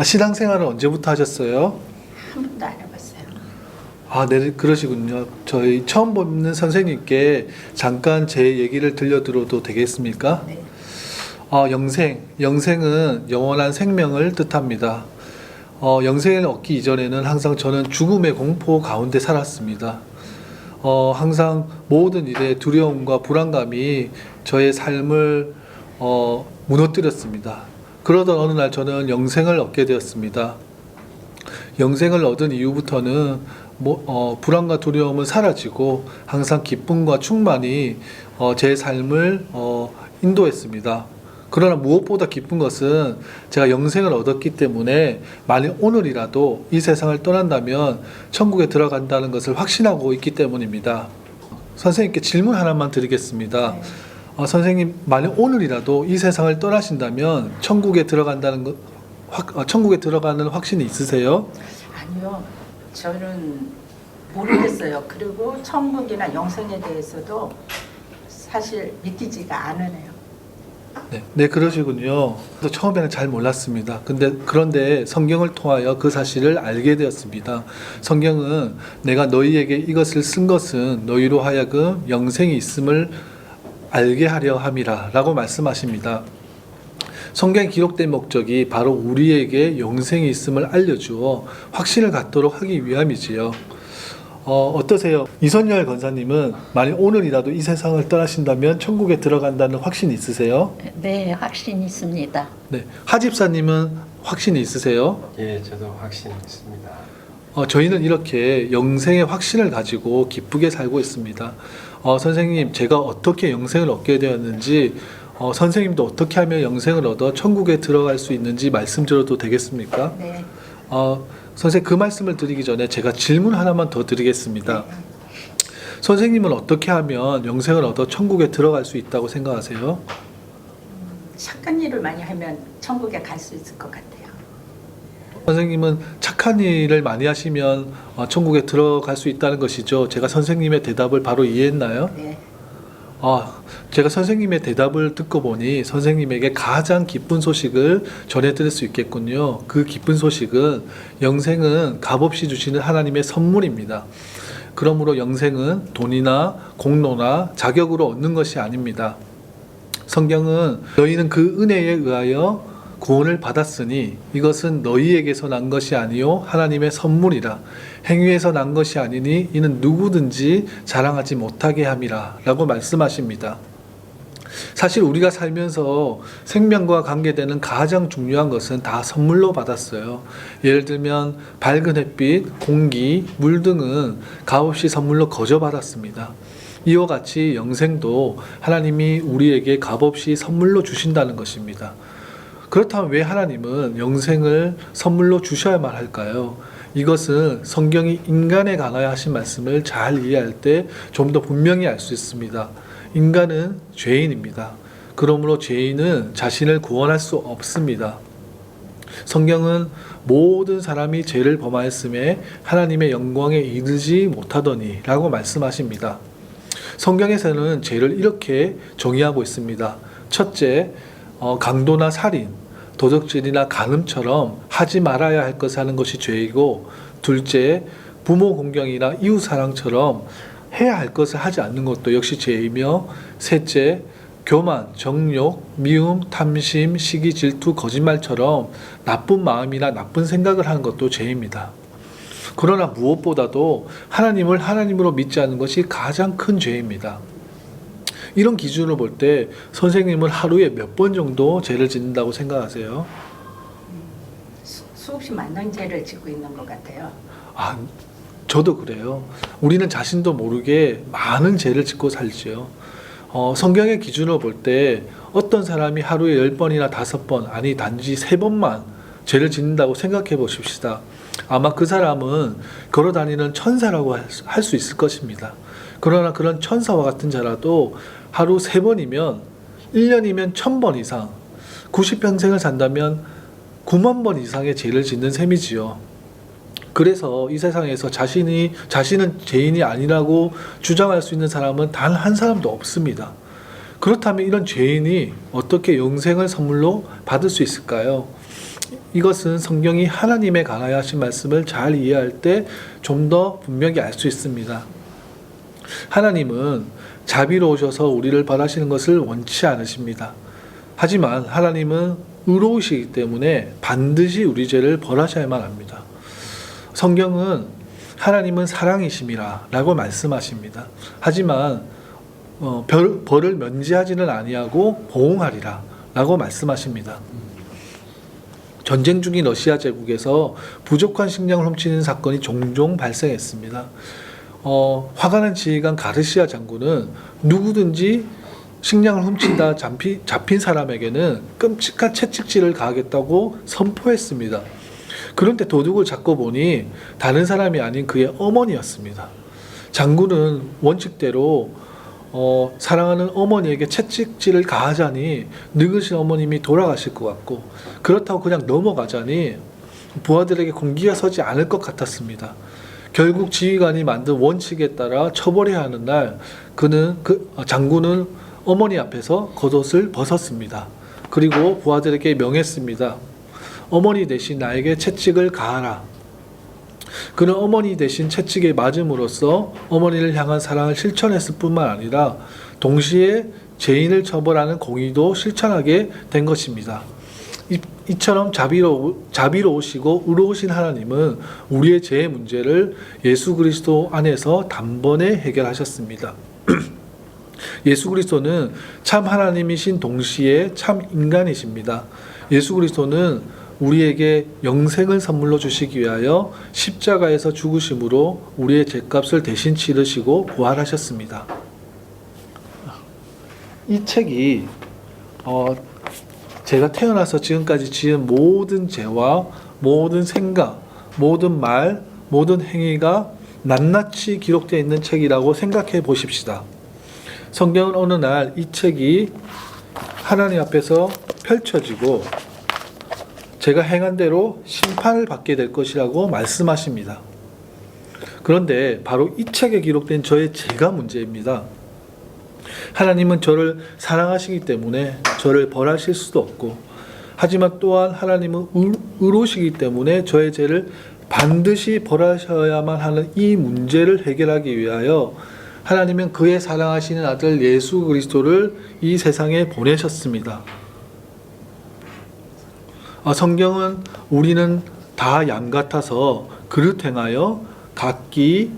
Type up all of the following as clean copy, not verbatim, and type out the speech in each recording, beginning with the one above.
신앙생활은 언제부터 하셨어요? 한 번도 안 해봤어요. 아, 네, 그러시군요. 저희 처음 뵙는 선생님께 잠깐 제 얘기를 들려드려도 되겠습니까? 네. 영생은 영원한 생명을 뜻합니다. 영생을 얻기 이전에는 항상 저는 죽음의 공포 가운데 살았습니다. 항상 모든 일에 두려움과 불안감이 저의 삶을 무너뜨렸습니다. 그러던 어느 날 저는 영생을 얻게 되었습니다. 영생을 얻은 이후부터는 불안과 두려움은 사라지고 항상 기쁨과 충만이 제 삶을 인도했습니다. 그러나 무엇보다 기쁜 것은 제가 영생을 얻었기 때문에 만일 오늘이라도 이 세상을 떠난다면 천국에 들어간다는 것을 확신하고 있기 때문입니다. 선생님께 질문 하나만 드리겠습니다. 네. 선생님, 만일 오늘이라도 이 세상을 떠나신다면 천국에 들어간다는 천국에 들어가는 확신이 있으세요? 아니요. 저는 모르겠어요. 그리고 천국이나 영생에 대해서도 사실 믿기지가 않으네요. 네, 그러시군요. 처음에는 잘 몰랐습니다. 그런데 성경을 통하여 그 사실을 알게 되었습니다. 성경은 내가 너희에게 이것을 쓴 것은 너희로 하여금 영생이 있음을 알게 하려 함이라 라고 말씀하십니다. 성경에 기록된 목적이 바로 우리에게 영생이 있음을 알려주어 확신을 갖도록 하기 위함이지요. 어떠세요? 이선열 권사님은 만약 오늘이라도 이 세상을 떠나신다면 천국에 들어간다는 확신이 있으세요? 네, 확신 있습니다. 네. 하집사님은 확신이 있으세요? 예, 저도 확신 있습니다. 저희는 이렇게 영생의 확신을 가지고 기쁘게 살고 있습니다. 선생님, 제가 어떻게 영생을 얻게 되었는지, 선생님도 어떻게 하면 영생을 얻어 천국에 들어갈 수 있는지 말씀드려도 되겠습니까? 네. 선생님, 그 말씀을 드리기 전에 제가 질문 하나만 더 드리겠습니다. 선생님은 어떻게 하면 영생을 얻어 천국에 들어갈 수 있다고 생각하세요? 착한 일을 많이 하면 천국에 갈 수 있을 것 같아요. 선생님은 착한 일을 많이 하시면 천국에 들어갈 수 있다는 것이죠. 제가 선생님의 대답을 바로 이해했나요? 네. 제가 선생님의 대답을 듣고 보니 선생님에게 가장 기쁜 소식을 전해드릴 수 있겠군요. 그 기쁜 소식은 영생은 값없이 주시는 하나님의 선물입니다. 그러므로 영생은 돈이나 공로나 자격으로 얻는 것이 아닙니다. 성경은 너희는 그 은혜에 의하여 구원을 받았으니 이것은 너희에게서 난 것이 아니요 하나님의 선물이라. 행위에서 난 것이 아니니 이는 누구든지 자랑하지 못하게 함이라 라고 말씀하십니다. 사실 우리가 살면서 생명과 관계되는 가장 중요한 것은 다 선물로 받았어요. 예를 들면 밝은 햇빛, 공기, 물 등은 값없이 선물로 거저 받았습니다. 이와 같이 영생도 하나님이 우리에게 값없이 선물로 주신다는 것입니다. 그렇다면 왜 하나님은 영생을 선물로 주셔야만 할까요? 이것은 성경이 인간에 관하여 하신 말씀을 잘 이해할 때 좀 더 분명히 알 수 있습니다. 인간은 죄인입니다. 그러므로 죄인은 자신을 구원할 수 없습니다. 성경은 모든 사람이 죄를 범하였음에 하나님의 영광에 이르지 못하더니 라고 말씀하십니다. 성경에서는 죄를 이렇게 정의하고 있습니다. 첫째, 강도나 살인, 도적질이나 간음처럼 하지 말아야 할 것을 하는 것이 죄이고, 둘째, 부모 공경이나 이웃 사랑처럼 해야 할 것을 하지 않는 것도 역시 죄이며, 셋째, 교만, 정욕, 미움, 탐심, 시기, 질투, 거짓말처럼 나쁜 마음이나 나쁜 생각을 하는 것도 죄입니다. 그러나 무엇보다도 하나님을 하나님으로 믿지 않는 것이 가장 큰 죄입니다. 이런 기준으로 볼 때 선생님은 하루에 몇 번 정도 죄를 짓는다고 생각하세요? 수없이 많은 죄를 짓고 있는 것 같아요. 저도 그래요. 우리는 자신도 모르게 많은 죄를 짓고 살지요. 성경의 기준으로 볼 때 어떤 사람이 하루에 10번이나 5번, 아니 단지 3번만 죄를 짓는다고 생각해 보십시다. 아마 그 사람은 걸어다니는 천사라고 할 수 있을 것입니다. 그러나 그런 천사와 같은 자라도 하루 3번이면 1년이면 1000번 이상, 90평생을 산다면 9만 번 이상의 죄를 짓는 셈이지요. 그래서 이 세상에서 자신은 죄인이 아니라고 주장할 수 있는 사람은 단 한 사람도 없습니다. 그렇다면 이런 죄인이 어떻게 영생을 선물로 받을 수 있을까요? 이것은 성경이 하나님에 관하여 하신 말씀을 잘 이해할 때 좀 더 분명히 알 수 있습니다. 하나님은 자비로우셔서 우리를 벌하시는 것을 원치 않으십니다. 하지만 하나님은 의로우시기 때문에 반드시 우리 죄를 벌하셔야만 합니다. 성경은 하나님은 사랑이심이라 라고 말씀하십니다. 하지만 벌을 면제하지는 아니하고 보응하리라 라고 말씀하십니다. 전쟁 중인 러시아 제국에서 부족한 식량을 훔치는 사건이 종종 발생했습니다. 화가 난 지휘관 가르시아 장군은 누구든지 식량을 훔친다 잡힌 사람에게는 끔찍한 채찍질을 가하겠다고 선포했습니다. 그런데 도둑을 잡고 보니 다른 사람이 아닌 그의 어머니였습니다. 장군은 원칙대로 사랑하는 어머니에게 채찍질을 가하자니 늙으신 어머님이 돌아가실 것 같고, 그렇다고 그냥 넘어가자니 부하들에게 공기가 서지 않을 것 같았습니다. 결국 지휘관이 만든 원칙에 따라 처벌해야 하는 날, 장군은 어머니 앞에서 겉옷을 벗었습니다. 그리고 부하들에게 명했습니다. 어머니 대신 나에게 채찍을 가하라. 그는 어머니 대신 채찍에 맞음으로써 어머니를 향한 사랑을 실천했을 뿐만 아니라 동시에 죄인을 처벌하는 공의도 실천하게 된 것입니다. 이처럼 자비로우시고 의로우신 하나님은 우리의 죄의 문제를 예수 그리스도 안에서 단번에 해결하셨습니다. 예수 그리스도는 참 하나님이신 동시에 참 인간이십니다. 예수 그리스도는 우리에게 영생을 선물로 주시기 위하여 십자가에서 죽으심으로 우리의 죄값을 대신 치르시고 부활하셨습니다. 이 책이 제가 태어나서 지금까지 지은 모든 죄와 모든 생각, 모든 말, 모든 행위가 낱낱이 기록되어 있는 책이라고 생각해 보십시다. 성경은 어느 날 이 책이 하나님 앞에서 펼쳐지고 제가 행한 대로 심판을 받게 될 것이라고 말씀하십니다. 그런데 바로 이 책에 기록된 저의 죄가 문제입니다. 하나님은 저를 사랑하시기 때문에 저를 벌하실 수도 없고, 하지만 또한 하나님은 의로우시기 때문에 저의 죄를 반드시 벌하셔야만 하는 이 문제를 해결하기 위하여 하나님은 그의 사랑하시는 아들 예수 그리스도를 이 세상에 보내셨습니다. 성경은 우리는 다 양 같아서 그릇 행하여 각기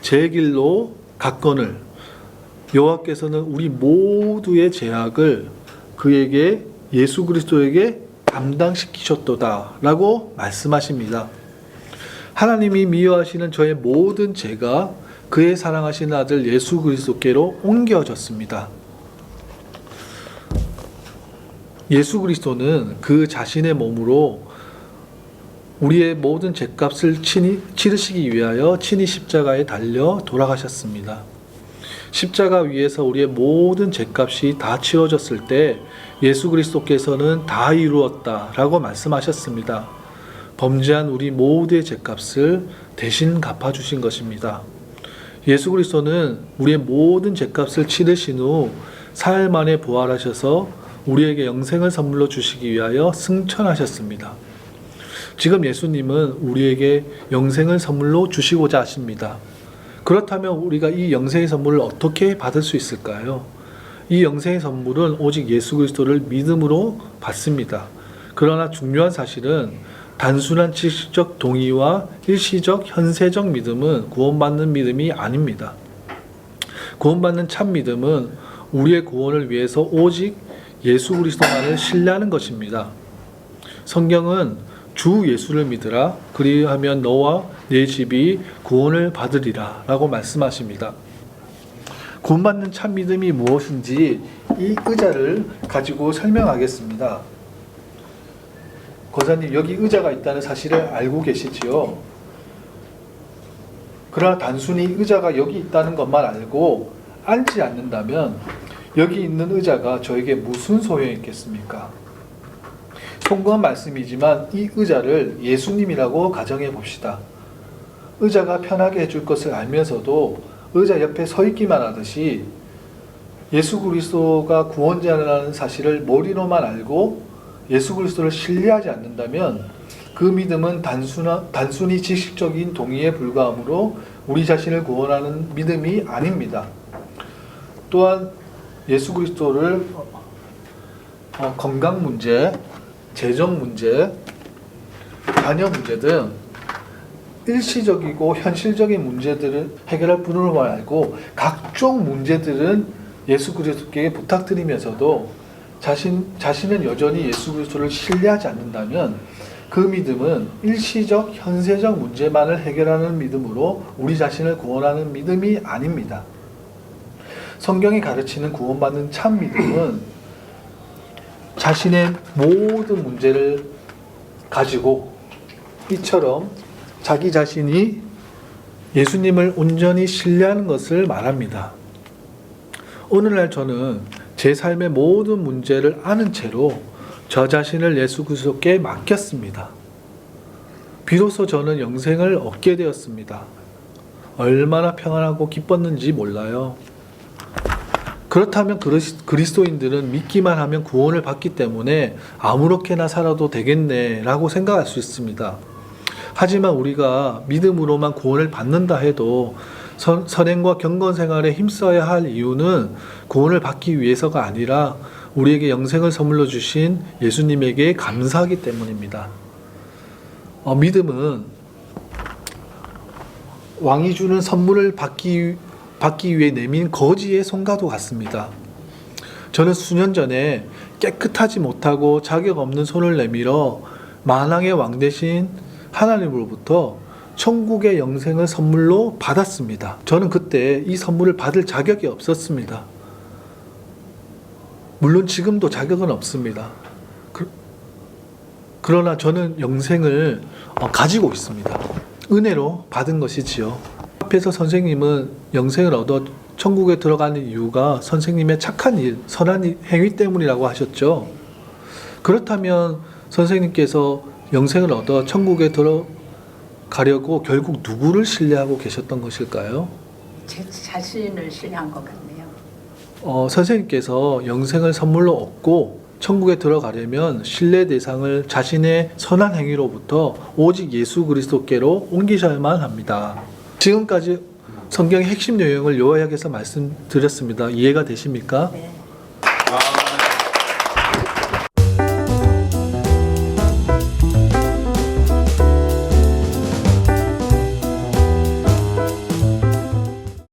제 길로 갔거늘 여호와께서는 우리 모두의 죄악을 그에게 예수 그리스도에게 담당시키셨도다 라고 말씀하십니다. 하나님이 미워하시는 저의 모든 죄가 그의 사랑하시는 아들 예수 그리스도께로 옮겨졌습니다. 예수 그리스도는 그 자신의 몸으로 우리의 모든 죄값을 치르시기 위하여 친히 십자가에 달려 돌아가셨습니다. 십자가 위에서 우리의 모든 죄값이 다 치워졌을 때 예수 그리스도께서는 다 이루었다 라고 말씀하셨습니다. 범죄한 우리 모두의 죄값을 대신 갚아주신 것입니다. 예수 그리스도는 우리의 모든 죄값을 치르신 후 사흘 만에 부활하셔서 우리에게 영생을 선물로 주시기 위하여 승천하셨습니다. 지금 예수님은 우리에게 영생을 선물로 주시고자 하십니다. 그렇다면 우리가 이 영생의 선물을 어떻게 받을 수 있을까요? 이 영생의 선물은 오직 예수 그리스도를 믿음으로 받습니다. 그러나 중요한 사실은 단순한 지식적 동의와 일시적 현세적 믿음은 구원받는 믿음이 아닙니다. 구원받는 참 믿음은 우리의 구원을 위해서 오직 예수 그리스도만을 신뢰하는 것입니다. 성경은 주 예수를 믿으라 그리하면 너와 네 집이 구원을 받으리라 라고 말씀하십니다. 구원받는 참 믿음이 무엇인지 이 의자를 가지고 설명하겠습니다. 권사님, 여기 의자가 있다는 사실을 알고 계시지요? 그러나 단순히 의자가 여기 있다는 것만 알고 앉지 않는다면 여기 있는 의자가 저에게 무슨 소용이 있겠습니까? 송구한 말씀이지만 이 의자를 예수님이라고 가정해 봅시다. 의자가 편하게 해줄 것을 알면서도 의자 옆에 서 있기만 하듯이 예수 그리스도가 구원자라는 사실을 머리로만 알고 예수 그리스도를 신뢰하지 않는다면 그 믿음은 단순히 지식적인 동의에 불과하므로 우리 자신을 구원하는 믿음이 아닙니다. 또한 예수 그리스도를 건강 문제, 재정 문제, 자녀 문제 등 일시적이고 현실적인 문제들을 해결할 뿐으로 말고 각종 문제들은 예수 그리스도께 부탁드리면서도 자신은 여전히 예수 그리스도를 신뢰하지 않는다면 그 믿음은 일시적 현세적 문제만을 해결하는 믿음으로 우리 자신을 구원하는 믿음이 아닙니다. 성경이 가르치는 구원받는 참 믿음은 자신의 모든 문제를 가지고 이처럼 자기 자신이 예수님을 온전히 신뢰하는 것을 말합니다. 오늘날 저는 제 삶의 모든 문제를 아는 채로 저 자신을 예수 그리스도께 맡겼습니다. 비로소 저는 영생을 얻게 되었습니다. 얼마나 평안하고 기뻤는지 몰라요. 그렇다면 그리스도인들은 믿기만 하면 구원을 받기 때문에 아무렇게나 살아도 되겠네라고 생각할 수 있습니다. 하지만 우리가 믿음으로만 구원을 받는다 해도 선행과 경건 생활에 힘써야 할 이유는 구원을 받기 위해서가 아니라 우리에게 영생을 선물로 주신 예수님에게 감사하기 때문입니다. 믿음은 왕이 주는 선물을 받기 위해 내민 거지의 손과도 같습니다. 저는 수년 전에 깨끗하지 못하고 자격 없는 손을 내밀어 만왕의 왕 대신 하나님으로부터 천국의 영생을 선물로 받았습니다. 저는 그때 이 선물을 받을 자격이 없었습니다. 물론 지금도 자격은 없습니다. 그러나 저는 영생을 가지고 있습니다. 은혜로 받은 것이지요. 앞에서 선생님은 영생을 얻어 천국에 들어가는 이유가 선생님의 착한 일, 선한 행위 때문이라고 하셨죠. 그렇다면 선생님께서 영생을 얻어 천국에 들어가려고 결국 누구를 신뢰하고 계셨던 것일까요? 제 자신을 신뢰한 것 같네요. 선생님께서 영생을 선물로 얻고 천국에 들어가려면 신뢰 대상을 자신의 선한 행위로부터 오직 예수 그리스도께로 옮기셔야만 합니다. 지금까지 성경의 핵심 내용을 요약해서 말씀드렸습니다. 이해가 되십니까? 네.